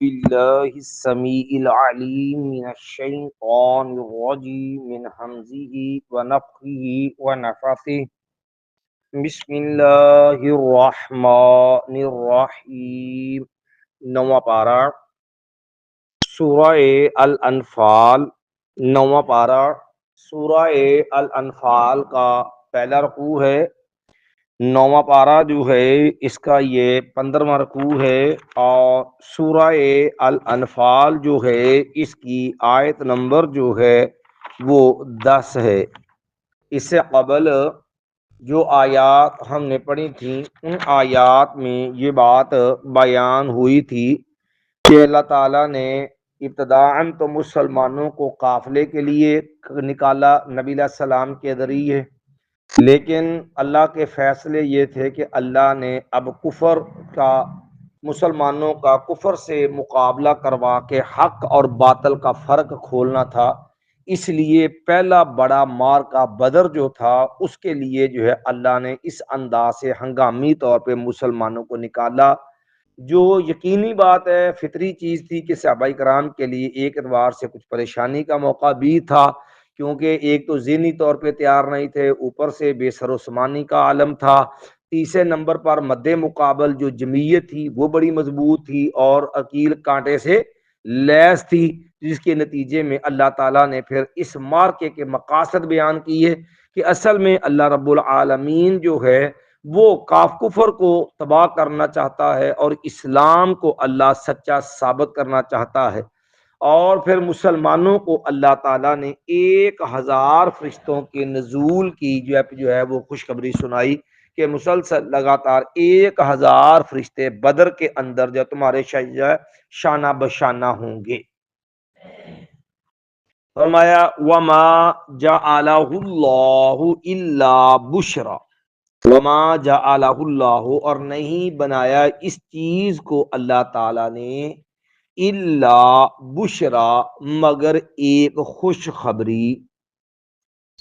بالله السميع العليم من الشيطان الرجيم من همزه ونفخه ونفثه بسم الله الرحمن الرحیم۔ نواں پارہ سورہ الانفال، نواں پارہ سورہ الانفال کا پہلا رکوع ہے۔ نواں پارہ جو ہے اس کا یہ 15واں رکوع ہے، اور سورہ الانفال جو ہے اس کی آیت نمبر جو ہے وہ 10 ہے۔ اس سے قبل جو آیات ہم نے پڑھی تھیں ان آیات میں یہ بات بیان ہوئی تھی کہ اللہ تعالیٰ نے ابتداءً تو مسلمانوں کو قافلے کے لیے نکالا نبی علیہ السلام کے ذریعے، لیکن اللہ کے فیصلے یہ تھے کہ اللہ نے اب کفر کا، مسلمانوں کا کفر سے مقابلہ کروا کے حق اور باطل کا فرق کھولنا تھا، اس لیے پہلا بڑا معرکہ بدر جو تھا اس کے لیے جو ہے اللہ نے اس انداز سے ہنگامی طور پہ مسلمانوں کو نکالا، جو یقینی بات ہے، فطری چیز تھی کہ صحابہ کرام کے لیے ایک اعتبار سے کچھ پریشانی کا موقع بھی تھا، کیونکہ ایک تو ذہنی طور پہ تیار نہیں تھے، اوپر سے بے سر و سامانی کا عالم تھا، تیسرے نمبر پر مد مقابل جو جمعیت تھی وہ بڑی مضبوط تھی اور عقیل کانٹے سے لیس تھی، جس کے نتیجے میں اللہ تعالیٰ نے پھر اس معرکے کے مقاصد بیان کیے کہ اصل میں اللہ رب العالمین جو ہے وہ کفر کو تباہ کرنا چاہتا ہے اور اسلام کو اللہ سچا ثابت کرنا چاہتا ہے، اور پھر مسلمانوں کو اللہ تعالیٰ نے 1000 فرشتوں کے نزول کی جو ہے وہ خوشخبری سنائی کہ مسلسل لگاتار 1000 فرشتے بدر کے اندر جو تمہارے شانہ بشانہ ہوں گے۔ فرمایا وما جعلہ اللہ الا بشرا، وما جعلہ اللہ، اور نہیں بنایا اس چیز کو اللہ تعالیٰ نے، الا بشرا، مگر ایک خوشخبری،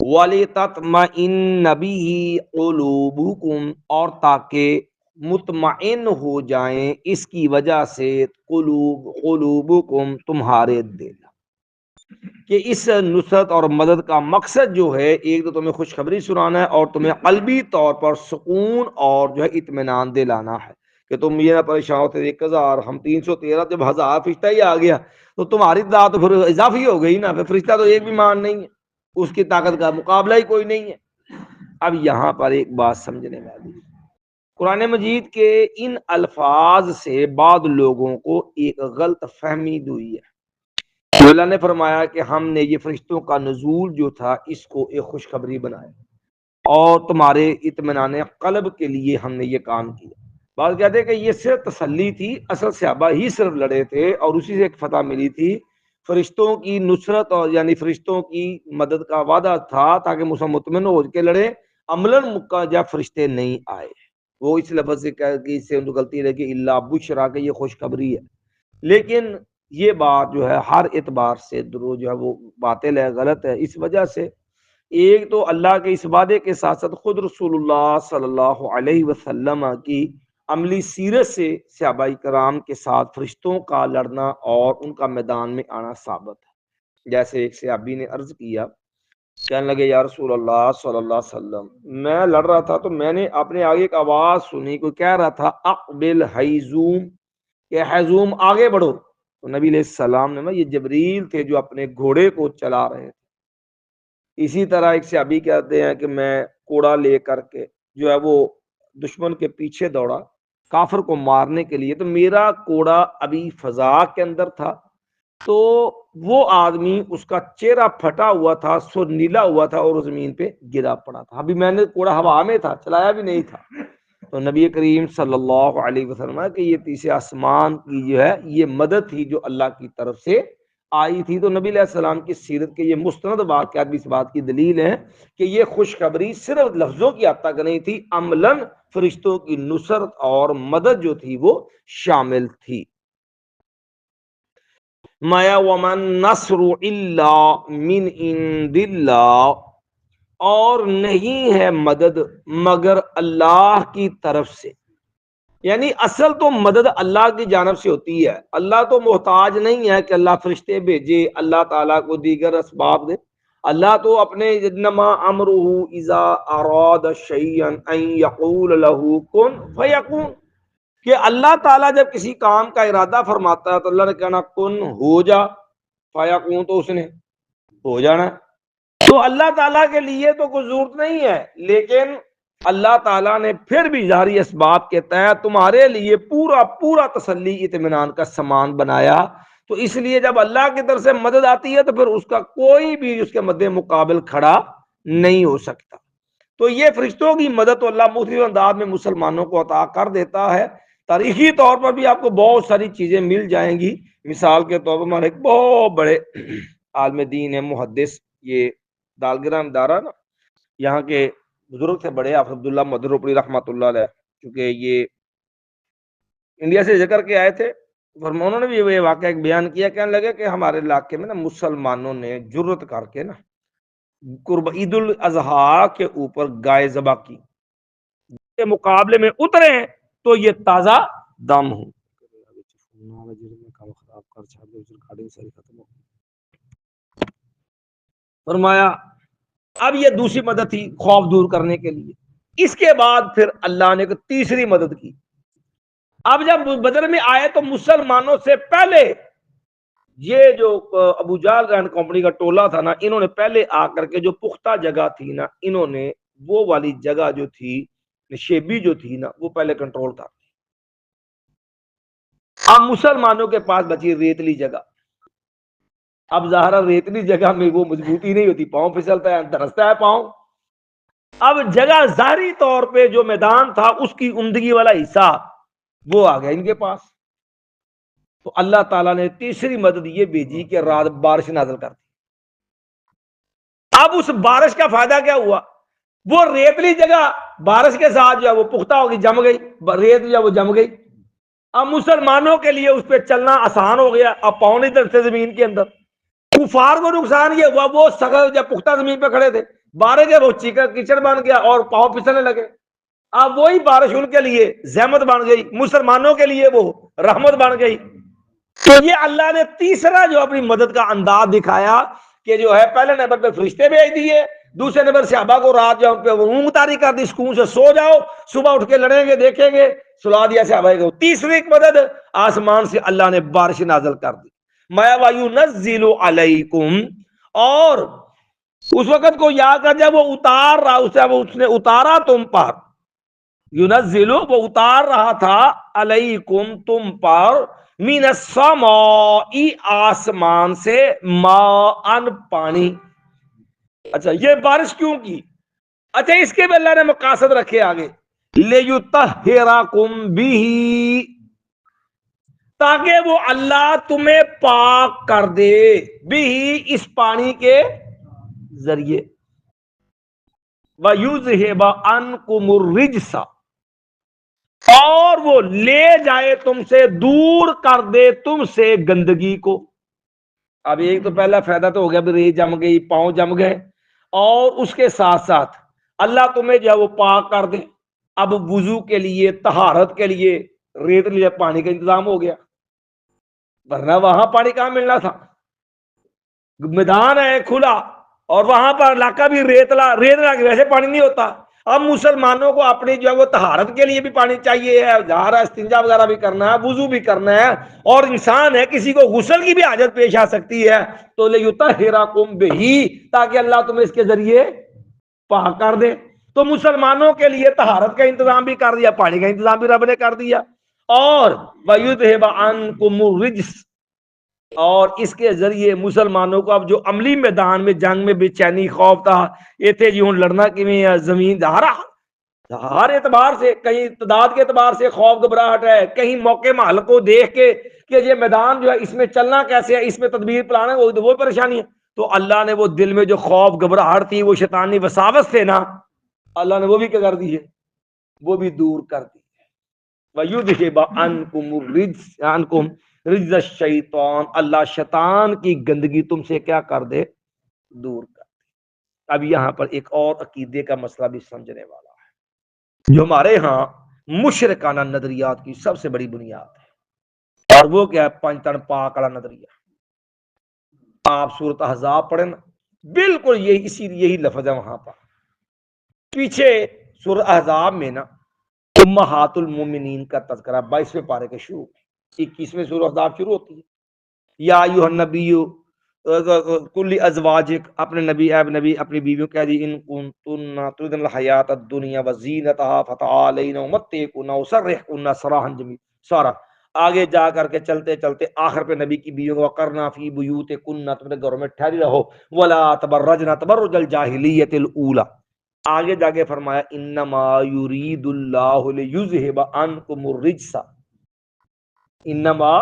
وَلِتَطْمَئِنَّ بِهِ قُلُوبُكُمْ، اور تاکہ مطمئن ہو جائیں اس کی وجہ سے قلوبکم، تمہارے دل، کہ اس نصرت اور مدد کا مقصد جو ہے ایک تو تمہیں خوشخبری سنانا ہے اور تمہیں قلبی طور پر سکون اور جو ہے اطمینان دلانا ہے کہ تم یہ نہ پریشان ہوتے 1000 ہم 313، جب 1000 فرشتہ ہی آ گیا تو تمہاری تعداد تو پھر اضافی ہو گئی نا، پھر فرشتہ تو ایک بھی مان نہیں ہے، اس کی طاقت کا مقابلہ ہی کوئی نہیں ہے۔ اب یہاں پر ایک بات سمجھنے والی، قرآن مجید کے ان الفاظ سے بعض لوگوں کو ایک غلط فہمی ہوئی ہے۔ اللہ نے فرمایا کہ ہم نے یہ فرشتوں کا نزول جو تھا اس کو ایک خوشخبری بنایا اور تمہارے اطمینان قلب کے لیے ہم نے یہ کام کیا۔ بعض کہتے ہیں کہ یہ صرف تسلی تھی، اصل صحابہ ہی صرف لڑے تھے اور اسی سے ایک فتح ملی تھی، فرشتوں کی نصرت اور یعنی فرشتوں کی مدد کا وعدہ تھا تاکہ مسلم مطمئن ہو کے لڑے، عملاً مکہ جب فرشتے نہیں آئے، وہ اس لفظ سے کہ اس سے ان کو غلطی رہے کہ اللہ بشرا، کہ یہ خوشخبری ہے، لیکن یہ بات جو ہے ہر اعتبار سے جو ہے وہ باطل ہے، غلط ہے۔ اس وجہ سے ایک تو اللہ کے اس وعدے کے ساتھ ساتھ خود رسول اللہ صلی اللہ علیہ وسلم کی عملی سیرت سے صحابہ کرام کے ساتھ فرشتوں کا لڑنا اور ان کا میدان میں آنا ثابت ہے۔ جیسے ایک صحابی نے عرض کیا، کہنے لگے یا رسول اللہ صلی اللہ علیہ وسلم، میں لڑ رہا تھا تو میں نے اپنے آگے ایک آواز سنی، کوئی کہہ رہا تھا اقبل حیزوم، کہ حیزوم آگے بڑھو، تو نبی علیہ السلام نے، یہ جبریل تھے جو اپنے گھوڑے کو چلا رہے تھے۔ اسی طرح ایک صحابی کہتے ہیں کہ میں کوڑا لے کر کے جو ہے وہ دشمن کے پیچھے دوڑا کافر کو مارنے کے لیے، تو میرا کوڑا ابھی فضا کے اندر تھا، تو وہ آدمی اس کا چہرہ پھٹا ہوا تھا، سر نیلا ہوا تھا اور زمین پہ گرا پڑا تھا، ابھی میں نے کوڑا ہوا میں تھا، چلایا بھی نہیں تھا۔ تو نبی کریم صلی اللہ علیہ وسلم کہ یہ تیسرے آسمان کی جو ہے یہ مدد تھی جو اللہ کی طرف سے آئی تھی۔ تو نبی علیہ السلام کی سیرت کے یہ مستند واقعات بھی اس بات کی دلیل ہے کہ یہ خوشخبری صرف لفظوں کی حد تک نہیں تھی، عملاً فرشتوں کی نصرت اور مدد جو تھی وہ شامل تھی۔ مایا ومن نصر الا من عند اللہ، اور نہیں ہے مدد مگر اللہ کی طرف سے، یعنی اصل تو مدد اللہ کی جانب سے ہوتی ہے، اللہ تو محتاج نہیں ہے کہ اللہ فرشتے بھیجے، اللہ تعالیٰ کو دیگر اسباب دے۔ اللہ تو اپنے انما امرہ اذا اراد شیئا ان یقول له کن فیکون، کہ اللہ تعالیٰ جب کسی کام کا ارادہ فرماتا ہے تو اللہ نے کہنا کن ہو جا، فیکون تو اس نے ہو جانا۔ تو اللہ تعالیٰ کے لیے تو کوئی ضرورت نہیں ہے، لیکن اللہ تعالیٰ نے پھر بھی ظاہری اسباب کے تحت تمہارے لیے پورا پورا تسلی اطمینان کا سامان بنایا۔ تو اس لیے جب اللہ کی طرف سے مدد آتی ہے تو پھر اس کا کوئی بھی اس کے مد مقابل کھڑا نہیں ہو سکتا۔ تو یہ فرشتوں کی مدد تو اللہ مختلف انداز میں مسلمانوں کو عطا کر دیتا ہے۔ تاریخی طور پر بھی آپ کو بہت ساری چیزیں مل جائیں گی۔ مثال کے طور پر ہمارے ایک بہت بڑے عالم دین ہے، محدث، یہ دالگرہ میں دارا نا، یہاں کے بزرگ سے بڑے حافظ عبداللہ مدروپڑی رحمۃ اللہ علیہ، کیونکہ یہ انڈیا سے ذکر کے آئے تھے، انہوں نے بھی یہ واقعہ ایک بیان کیا، کہنے لگے کہ ہمارے علاقے میں نا مسلمانوں نے جرت کر کے نا قرب عید الاضحیٰ کے اوپر گائے ذبح کی، کے مقابلے میں اترے ہیں تو یہ تازہ دم ہوں۔ فرمایا اب یہ دوسری مدد تھی خوف دور کرنے کے لیے۔ اس کے بعد پھر اللہ نے ایک تیسری مدد کی۔ اب جب بدر میں آئے تو مسلمانوں سے پہلے یہ جو ابو جہل اینڈ کمپنی کا ٹولہ تھا نا، انہوں نے پہلے آ کر کے جو پختہ جگہ تھی نا، انہوں نے وہ والی جگہ جو تھی نشیبی جو تھی نا، وہ پہلے کنٹرول کر دی۔ اب مسلمانوں کے پاس بچی ریتلی جگہ۔ اب ظاہر ریتلی جگہ میں وہ مضبوطی نہیں ہوتی، پاؤں پھسلتا ہے، دھنستا ہے پاؤں۔ اب جگہ ظاہری طور پہ جو میدان تھا اس کی عمدگی والا حصہ وہ آ گیا ان کے پاس۔ تو اللہ تعالیٰ نے تیسری مدد یہ بھیجی کہ رات بارش نازل کر دی۔ اب اس بارش کا فائدہ کیا ہوا؟ وہ ریتلی جگہ بارش کے ساتھ جو ہے وہ پختہ ہوگی، جم گئی، ریت جو ہے وہ جم گئی۔ اب مسلمانوں کے لیے اس پہ چلنا آسان ہو گیا، اب پاؤں نہیں دھنستے زمین کے اندر۔ کفار کو نقصان یہ ہوا، وہ سخت جب پختہ زمین پہ کھڑے تھے، بارش ہے وہ کیچڑ بن گیا اور پاؤں پھسلنے لگے۔ اب وہی بارش ان کے لیے زحمت بن گئی، مسلمانوں کے لیے وہ رحمت بن گئی۔ تو یہ اللہ نے تیسرا جو اپنی مدد کا انداز دکھایا کہ جو ہے پہلے نمبر پہ فرشتے بھیج دیے، دوسرے نمبر صحابہ کو رات جو پہ اونگ تاری کر دی، سکون سے سو جاؤ، صبح اٹھ کے لڑیں گے دیکھیں گے، سلا دیا صحابہ کو۔ تیسری مدد آسمان سے اللہ نے بارش نازل کر دی، ما وینزل علیکم، اور اس وقت کو یاد کر جب وہ اتار رہا، اس نے اتارا تم پر، ینزل وہ اتار رہا تھا، علیکم تم پر، من السماء آسمان سے، ماء پانی۔ اچھا یہ بارش کیوں کی؟ اچھا اس کے بھی اللہ نے مقاصد رکھے آگے، لیطہرکم بہ، تاکہ وہ اللہ تمہیں پاک کر دے، بہ اس پانی کے ذریعے، وَيُذْهِبَ عَنْكُمُ الرِّجْسَ، اور وہ لے جائے تم سے، دور کر دے تم سے گندگی کو۔ اب ایک تو پہلا فائدہ تو ہو گیا، ریت جم گئی، پاؤں جم گئے، اور اس کے ساتھ ساتھ اللہ تمہیں جو ہے وہ پاک کر دے۔ اب وضو کے لیے، طہارت کے لیے ریت لیے پانی کا انتظام ہو گیا، ورنہ وہاں پانی کہاں ملنا تھا؟ میدان ہے کھلا اور وہاں پر علاقہ بھی ریتلا ویسے پانی نہیں ہوتا۔ اب مسلمانوں کو اپنی جو ہے وہ طہارت کے لیے بھی پانی چاہیے ہے، جہارا استنجا وغیرہ بھی کرنا ہے، وضو بھی کرنا ہے، اور انسان ہے کسی کو غسل کی بھی حاجت پیش آ سکتی ہے، تو لیطہرکم بہ، تاکہ اللہ تمہیں اس کے ذریعے پاک کر دے۔ تو مسلمانوں کے لیے طہارت کا انتظام بھی کر دیا، پانی کا انتظام بھی رب نے کر دیا، اور وَيُذْهِبَ عَنْكُمُ الرِّجْسَ، اور اس کے ذریعے مسلمانوں کو اب جو عملی میدان میں جنگ میں بے چینی خوف تھا، یہ تھے جی ہوں لڑنا کیویں، زمین ہر اعتبار سے، کہیں تعداد کے اعتبار سے خوف گھبراہٹ ہے، کہیں موقع محل کو دیکھ کے کہ یہ میدان جو ہے اس میں چلنا کیسے ہے، اس میں تدبیر پلانا وہ پریشانی ہے۔ تو اللہ نے وہ دل میں جو خوف گھبراہٹ تھی، وہ شیطانی وساوس تھے نا، اللہ نے وہ بھی کیا کر دی ہے، وہ بھی دور کر دی ہے۔ وَيُذْهِبَ عَنْكُمُ الرِّجْسَ عَنْكُمْ رجز الشیطان، اللہ شیطان کی گندگی تم سے کیا کر دے، دور کر دے۔ اب یہاں پر ایک اور عقیدے کا مسئلہ بھی سمجھنے والا ہے، جو ہمارے ہاں مشرکانہ نظریات کی سب سے بڑی بنیاد ہے، اور وہ کیا ہے؟ پنج تن پاک والا نظریہ۔ آپ سورۃ احزاب پڑھیں نا، بالکل یہی لفظ ہے وہاں پر۔ پیچھے سورۃ احزاب میں نا امہات المومنین کا تذکرہ 22ویں پارے کے شروع میں، 21ویں سورۃ احزاب شروع ہوتی ہے۔ یا ایھا النبی کل ازواجک، اپنے نبی اے نبی اپنی بیویوں کہہ دی، ان کنتن تردن الحیات الدنیا وزینتها فتعالین امتعکن واسرحکن سراحا جمیلا۔ آگے جا کر کے چلتے چلتے آخر پہ نبی کی بیویوں کو وقرنا فی بیوتکن، تم نے گھروں میں ٹھہری رہو، ولا تبرجن تبرج الجاہلیت الاولی۔ آگے جا کے فرمایا انما یرید اللہ لیذھب عنکم الرجس، انما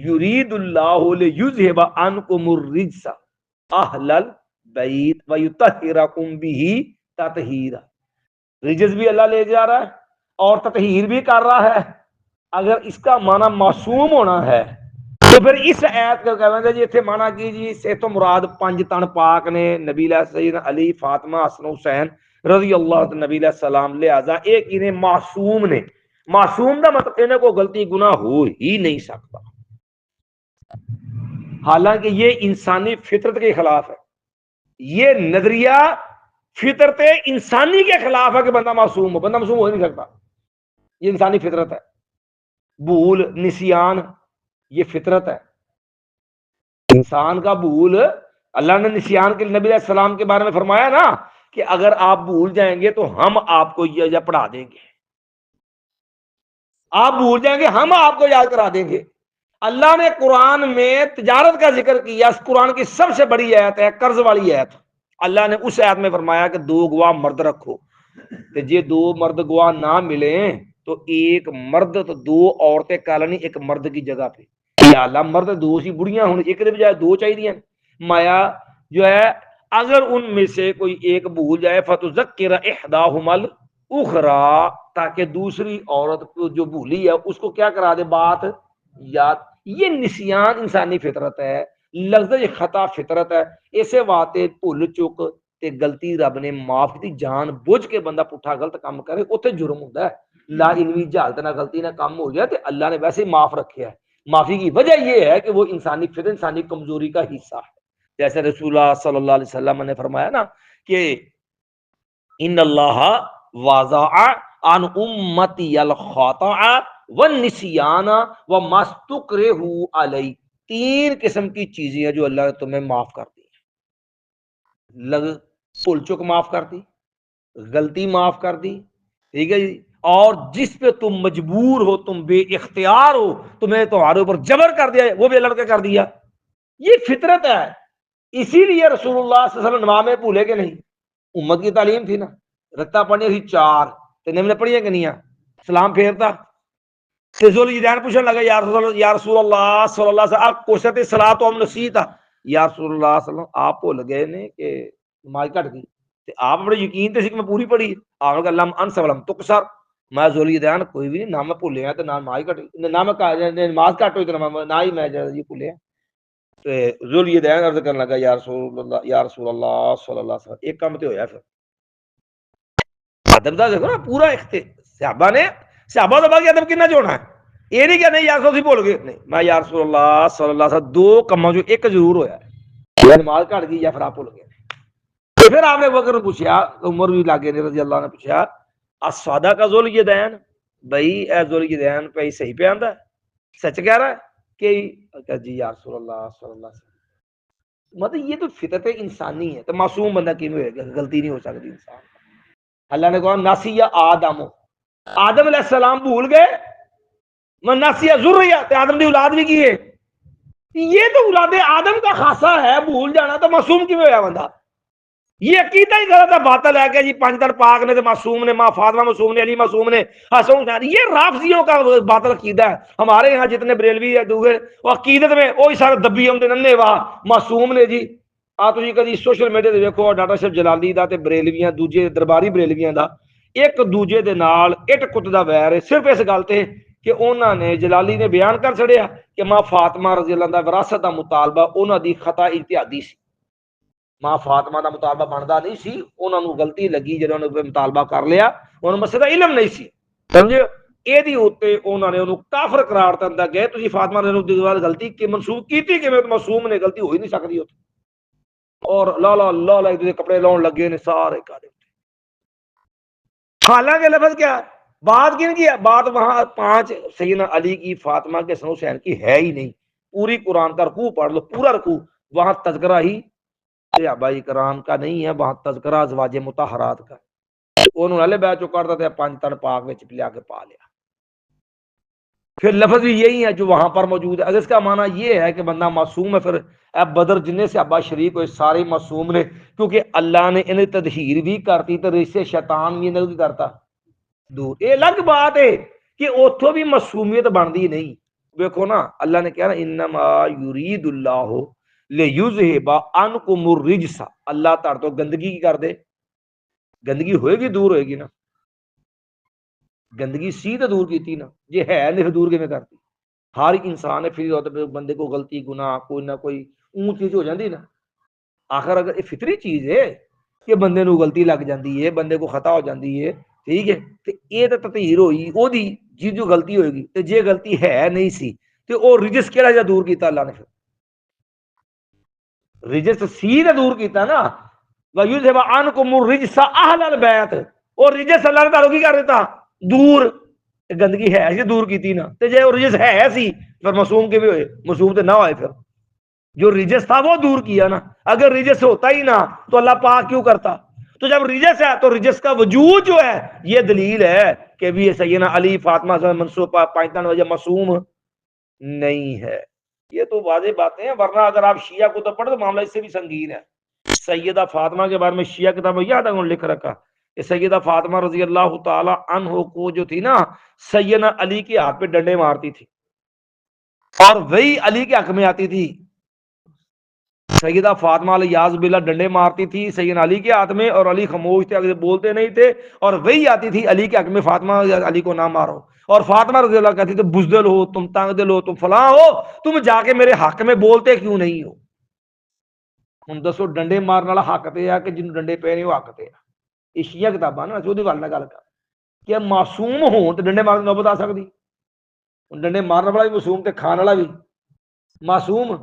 یرید اللہ لیذھب عنکم الرجس اہل البیت ویطہرکم بہ تطہیرا۔ رجس بھی اللہ لے جا رہا ہے اور تطہیر بھی کر رہا ہے۔ اگر اس کا معنی معصوم ہونا ہے تو پھر اس آیت کو کہنا ہے جی اتنے معنی کیجیے، اس سے تو مراد پنج تن پاک نے، نبی علیہ سیدنا علی، فاطمہ، حسن حسین رضی اللہ عنہ نبی علیہ السلام، لہذا ایک انہیں معصوم نے، معصوم کا مطلب انہیں کو غلطی گناہ ہو ہی نہیں سکتا، حالانکہ یہ انسانی فطرت کے خلاف ہے۔ یہ نظریہ فطرت انسانی کے خلاف ہے کہ بندہ معصوم ہو، بندہ معصوم ہو نہیں سکتا، یہ انسانی فطرت ہے۔ بھول، نسیان، یہ فطرت ہے انسان کا۔ بھول، اللہ نے نسیان کے نبی علیہ السلام کے بارے میں فرمایا نا کہ اگر آپ بھول جائیں گے تو ہم آپ کو یہ پڑھا دیں گے، آپ بھول جائیں گے ہم آپ کو یاد کرا دیں گے۔ اللہ نے قرآن میں تجارت کا ذکر کیا، اس قرآن کی سب سے بڑی آیت ہے قرض والی آیت۔ اللہ نے اس آیت میں فرمایا کہ 2 گواہ مرد رکھو، کہ جے 2 مرد گواہ نہ ملیں تو ایک مرد تو 2 عورتیں کالنی ایک مرد کی جگہ پہ، یا اللہ مرد 2 سی بڑیاں ہوں، ایک دے بجائے 2 چاہیے۔ مایا جو ہے اگر ان میں سے کوئی ایک بھول جائے فتذکر احداہما الاخری، تاکہ دوسری عورت کو جو بھولی ہے اس کو کیا کرا دے، بات یاد۔ یہ نسیان انسانی فطرت ہے، لفظ خطا فطرت ہے۔ ایسے واتے بھول چک تے غلطی رب نے معاف کی، جان بوجھ کے بندہ پٹھا غلط کام کرے اوتھے جرم ہوندا ہے۔ لا علمی جہالت نہ غلطی نہ کام ہو جائے تے اللہ نے ویسے ہی معاف رکھیا ہے۔ معافی کی وجہ یہ ہے کہ وہ انسانی فطرت، انسانی کمزوری کا حصہ ہے۔ جیسے رسول اللہ صلی اللہ علیہ وسلم نے فرمایا نا کہ ان اللہ واضع عن امتی الخطأ والنسیان وما استکرہوا علیہ، 3 قسم کی چیزیں ہیں جو اللہ نے تمہیں معاف کر دی ہیں۔ بھول چک معاف کر دی، غلطی معاف کر دی، ٹھیک ہے جی، اور جس پہ تم مجبور ہو، تم بے اختیار ہو، تمہیں تمہارے اوپر جبر کر دیا وہ بھی اللہ نے کر دیا۔ یہ فطرت ہے۔ اسی لیے رسول اللہ صلی اللہ علیہ وسلم نماز میں بھولے کہ نہیں، امت کی تعلیم تھی نا، رکعتاں پڑھنی تھی 4، تے نبی نے پڑھیا کہ نہیں، سلام پھیرتا تے ذوالجدین پوچھنے لگا یا رسول اللہ صلی اللہ علیہ وسلم آپ کوشت صلاۃ و نسیتا، یا رسول اللہ صلی اللہ علیہ وسلم آپ بھول گئے نے کہ نماز کٹ گئی، تے آپ بڑے یقین تے سی کہ میں پوری پڑھی، آپ کہ اللہ انس ولم تکسر، میں ذوالجدین کوئی بھی نہیں، نہ میں بھولیا تے نہ نماز کٹ، نہ میں نماز کٹ ہوئی تے نہ ہی میں جی بھولیا۔ تو ذوالجدین عرض کرنے لگا یا رسول اللہ صلی اللہ علیہ وسلم ایک کام تے ہویا پھر ادب دا دیکھو نا پورا صحابہ نے، صحابہ دا باقی ادب کتنا جوڑنا ہے، یہ نہیں کہ نہیں یا رسول اللہ بھول گئے، نہیں میں یا رسول اللہ صلی اللہ علیہ وسلم 2 کاموں جو ایک ضرور ہویا ہے، یا نماز کٹ گئی یا پھر آپ بھول گئے۔ تو پھر آپ نے بکر نے پوچھا، عمر بھی لاگے نے رضی اللہ نے پوچھا الصادق کا ذوالجدین، بھائی اے ذوالجدین پہ صحیح پہ آندا ہے، سچ کہہ رہا ہے کہ جی یا رسول اللہ صلی اللہ علیہ وسلم۔ مطلب یہ تو فطرت انسانی ہے، تو معصوم بندہ کی ہوئے گا، غلطی نہیں ہو سکتی انسان۔ اللہ نے کہا ناسی آدم، آدم علیہ السلام بھول گئے، میں ناسی ذریہ تے آدم دی اولاد بھی کی ہے، یہ تو اولاد آدم کا خاصہ ہے، بھول جانا تو معصوم کی ہویا بندہ۔ یہ عقیدہ ہی غلط ہے، باطل ہے کہ جی 5 تن پاک نے تے معصوم نے، ماں فاطمہ معصوم نے، علی معصوم نے، حسن حسین، یہ رافضیوں کا باطل عقیدہ ہے۔ ہمارے یہاں جتنے بریلوی ہے دوسرے وہ عقیدت میں وہی سارے دبی ہوں ننے واہ معصوم نے جی۔ آ تسی کدی سوشل میڈیا تے دیکھو ڈاکٹر صاحب جلالی دا تے بریلویاں دوجے درباری بریلویاں دا ایک دوجے دے نال اٹ کت دا ویر ہے، صرف اس گل تے کہ انہوں نے جلالی نے بیان کر چھڑیا کہ ماں فاطمہ رضی اللہ عنہا وراثت دا مطالبہ انہوں دی خطا اجتہادی سی، ماں فاطمہ دا مطالبہ بندا نہیں سی، انہوں نے غلطی لگی جنہوں نے مطالبہ کر لیا، انہوں مسئلہ علم نہیں سی، سمجھے؟ ਇਹਦੇ ਉੱਤੇ ਉਹਨਾਂ ਨੇ ਉਹਨੂੰ ਕਾਫਰ ਕਰਾਰ ਦਿੰਦਾ ਗਏ ਤੁਸੀਂ ਫਾਤਮਾ ਨੇ ਉਹਨੂੰ ਗਲਤੀ ਕਿ ਮਨਸੂਬ ਕੀਤੀ ਕਿਵੇਂ ਮਾਸੂਮ ਨੇ ਗਲਤੀ ਹੋ ਹੀ ਨਹੀਂ ਸਕਦੀ ਉੱਥੇ اور لا ایک دوسرے کپڑے لاؤن لگے نے سارے کارے حالانکہ لفظ کیا بات کن کی ہے بات وہاں 5 سیدنا علی کی فاطمہ کے حسن حسین کی ہے ہی نہیں پوری قرآن کا رکوع پڑھ لو پورا رکوع وہاں تذکرہ ہی صحابہ کرام کا نہیں ہے وہاں تذکرہ ازواج مطہرات کا انہوں نے بیچ چکا تھا 5 تن پاک میں لیا کے پا لیا پھر لفظ بھی یہی ہے جو وہاں پر موجود ہے اگر اس کا معنی یہ ہے کہ بندہ معصوم ہے پھر اب بدر جنہیں سے ابا شریک ہوئے سارے معصوم نے کیونکہ اللہ نے انہیں تدہیر بھی کرتی تو اس سے شیطان بھی نہیں کرتا دور یہ الگ بات ہے کہ اتھوں بھی معصومیت بنتی نہیں دیکھو نا اللہ نے کہا نا انما یرید اللہ لیذہب عنکم الرجس اللہ تعالی تو گندگی کی کر دے گندگی ہوئے گی دور ہوئے گی نا گندگی سیدھے دور کی تھی نا یہ ہے نہیں دور کے میں کرتی ہر انسان ہے پھر بندے کو غلطی گناہ کوئی نہ کوئی اون چیز ہو جاتی نا آخر اگر یہ فطری چیز ہے کہ بندے نو غلطی لگ جاتی ہے بندے کو خطا ہو جاتی ہے ٹھیک ہے تو یہ تو تطہیر ہوئی وہ دی جی جو غلطی ہوئے گی تو جے غلطی ہے نہیں سی تو وہ رجس کیڑا جا دور کیتا اللہ نے پھر رجس سیدھا دور کیتا نا وَيُذْهِبَ عَنْكُمُ الرِّجْسَ أَهْلَ الْبَيْتِ اور رجس اللہ تعالی کی کر دیتا دور گندگی ہے سی دور کی تھی نا تے جے رجس ہے سی پھر معصوم کے بھی ہوئے معصوم تے نہ ہوئے پھر جو رجس تھا وہ دور کیا نا اگر رجس ہوتا ہی نہ تو اللہ پاک کیوں کرتا تو جب رجس ہے تو رجس کا وجود جو ہے یہ دلیل ہے کہ بھی سیدنا علی فاطمہ سے منسوب پاکستان وجہ معصوم نہیں ہے یہ تو واضح باتیں ہیں ورنہ اگر آپ شیعہ کو تو پڑھو تو معاملہ اس سے بھی سنگین ہے سیدہ فاطمہ کے بارے میں شیعہ کتاب میں یاد ہے لکھ رکھا کہ سیدہ فاطمہ رضی اللہ تعالی عنہ کو جو تھی نا سیدنا علی کے ہاتھ پہ ڈنڈے مارتی تھی اور وہی علی کے حق میں آتی تھی سیدہ فاطمہ علیہ باللہ ڈنڈے مارتی تھی سیدنا علی کے ہاتھ میں اور علی خاموش تھے اگر بولتے نہیں تھے اور وہی آتی تھی علی کے حق میں فاطمہ علی کو نہ مارو اور فاطمہ رضی اللہ کہتی تھی بزدل ہو تم تنگ دل ہو تم فلاں ہو تم جا کے میرے حق میں بولتے کیوں نہیں ہو ہن دسو ڈنڈے مارنے والا حق تے ہے کہ جن ڈنڈے پے نے وہ حق تے ہے یہ شیعہ کتاباں نا جو دی گل نہ گل کر کہ معصوم ہون تے ڈنڈے مارنے نوبت آ سکدی ڈنڈے مارنے والا بھی معصوم تے کھان والا بھی معصوم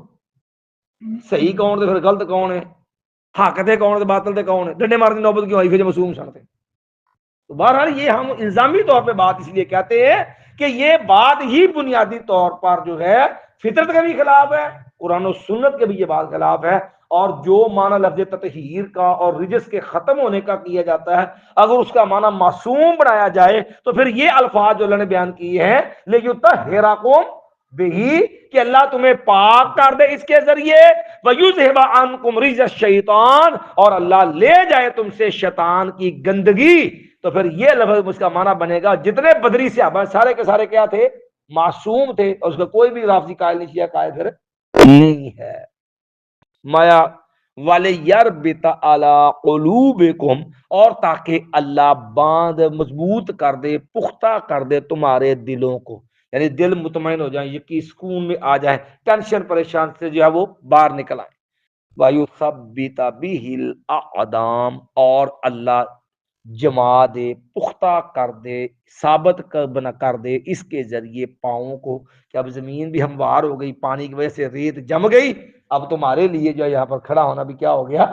صحیح کون تے پھر غلط کون ہے حق تے کون تے باطل تے کون ہے ڈنڈے مارنے نوبت کیوں آئی پھر معصوم سنتے تو بہرحال یہ ہم الزامی طور پہ بات اس لیے کہتے ہیں کہ یہ بات ہی بنیادی طور پر جو ہے فطرت کا بھی خلاف ہے قرآن و سنت کے بھی یہ بات خلاف ہے اور جو معنی لفظ تطہیر کا اور رجس کے ختم ہونے کا کیا جاتا ہے اگر اس کا معنی معصوم بنایا جائے تو پھر یہ الفاظ جو اللہ نے بیان کیے ہیں لیطہرکم بہی کہ اللہ تمہیں پاک کر دے اس کے ذریعے وَيُذْهِبَ عَنْكُمْ رِجْزَ الشَّيْطَانِ اور اللہ لے جائے تم سے شیطان کی گندگی تو پھر یہ لفظ اس کا معنی بنے گا جتنے بدری صحابہ سارے کے سارے کیا تھے معصوم تھے اور اس کا کوئی بھی رافضی قائل نہیں شیعہ قائل پھر نہیں ہے مایا وَلِيَرْبِطَ عَلَىٰ قُلُوبِكُمْ اور تاکہ اللہ باندھ مضبوط کر دے پختہ کر دے تمہارے دلوں کو یعنی دل مطمئن ہو جائیں یقین سکون میں آ جائے ٹینشن پریشان سے جو ہے وہ باہر نکل آئے وَيُثَبِّتَ بِهِ الْأَقْدَامَ اور اللہ جما دے پختہ کر دے ثابت بنا کر دے اس کے ذریعے پاؤں کو کہ اب زمین بھی ہموار ہو گئی پانی کی وجہ سے ریت جم گئی اب تمہارے لیے جو یہاں پر کھڑا ہونا بھی کیا ہو گیا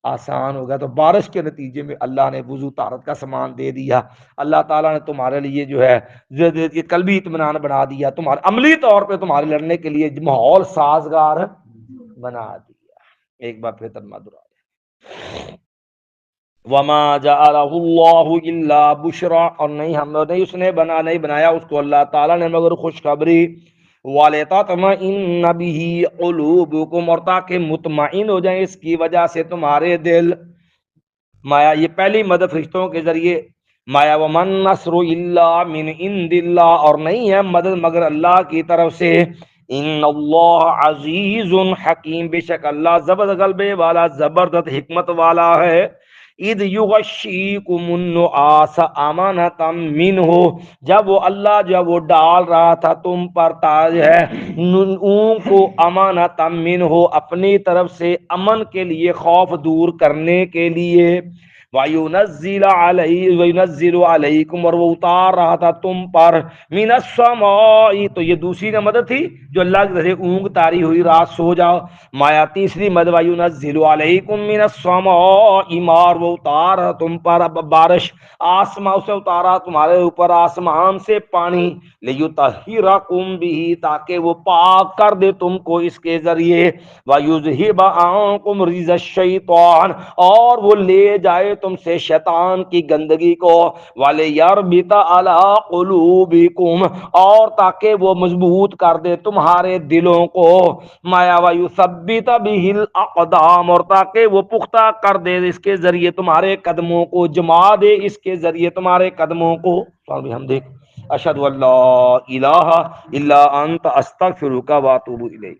آسان ہو گیا تو بارش کے نتیجے میں اللہ نے وضو طہارت کا سامان دے دیا اللہ تعالیٰ نے تمہارے لیے جو ہے قلبی اطمینان بنا دیا تمہارے عملی طور پہ تمہارے لڑنے کے لیے ماحول سازگار بنا دیا ایک بار پھر ترجمہ دہرایا وما جعلہ اللہ الا بشرا اور نہیں اس نے نہیں بنایا اس کو اللہ تعالیٰ نے مگر خوشخبری وَلِتَطْمَئِنَّ بِهِ قُلُوبُكُمْ اور تاکہ مطمئن ہو جائیں اس کی وجہ سے تمہارے دل مایا یہ پہلی مدد فرشتوں کے ذریعے مایا وَمَن نَّصْرُ إِلَّا مِنْ عِنْدِ اللَّهِ اور نہیں ہے مدد مگر اللہ کی طرف سے ان اللہ عزیز حکیم بے شک اللہ زبردست غلبے والا زبردست حکمت والا ہے اذ یغشیکم النعاس امانۃ منہ جب وہ اللہ جب وہ ڈال رہا تھا تم پر تاج ہے اون کو امانۃ منہ اپنی طرف سے امن کے لیے خوف دور کرنے کے لیے وَيُنَزِّلُ عَلَيْكُمْ، اور وہ اتار رہا تھا تم پر، مِنَ السَّمَاءِ، تو یہ دوسری نے مدد تھی جو اللہ کی طرف اونگ تاری ہوئی رات سو جاؤ. مایا تیسری مدد وَيُنَزِّلُ عَلَيْكُمْ مِنَ السَّمَاءِ مَاءً، وہ اتار رہا تم پر اب بارش، آسمان سے اتارا تمہارے اوپر آسمان سے پانی، لِيُطَهِّرَكُمْ بِهِ، تاکہ وہ پاک کر دے تم کو اس کے ذریعے، وَيُذْهِبَ عَنكُمْ رِجْزَ الشَّيْطَانِ، اور وہ لے جائے تم سے شیطان کی گندگی کو، وَلِيَرْبِطَ عَلَىٰ قُلُوبِكُمْ، اور تاکہ وہ مضبوط کر دے تمہارے دلوں کو، مایا وَيُثَبِّتَ بِهِ الْأَقْدَامَ، اور تاکہ وہ پختہ کر دے اس کے ذریعے تمہارے قدموں کو، جما دے اس کے ذریعے تمہارے قدموں کو. ہم دیکھ اشہد ان لا الہ الا انت استغفرک و اتوب الیک.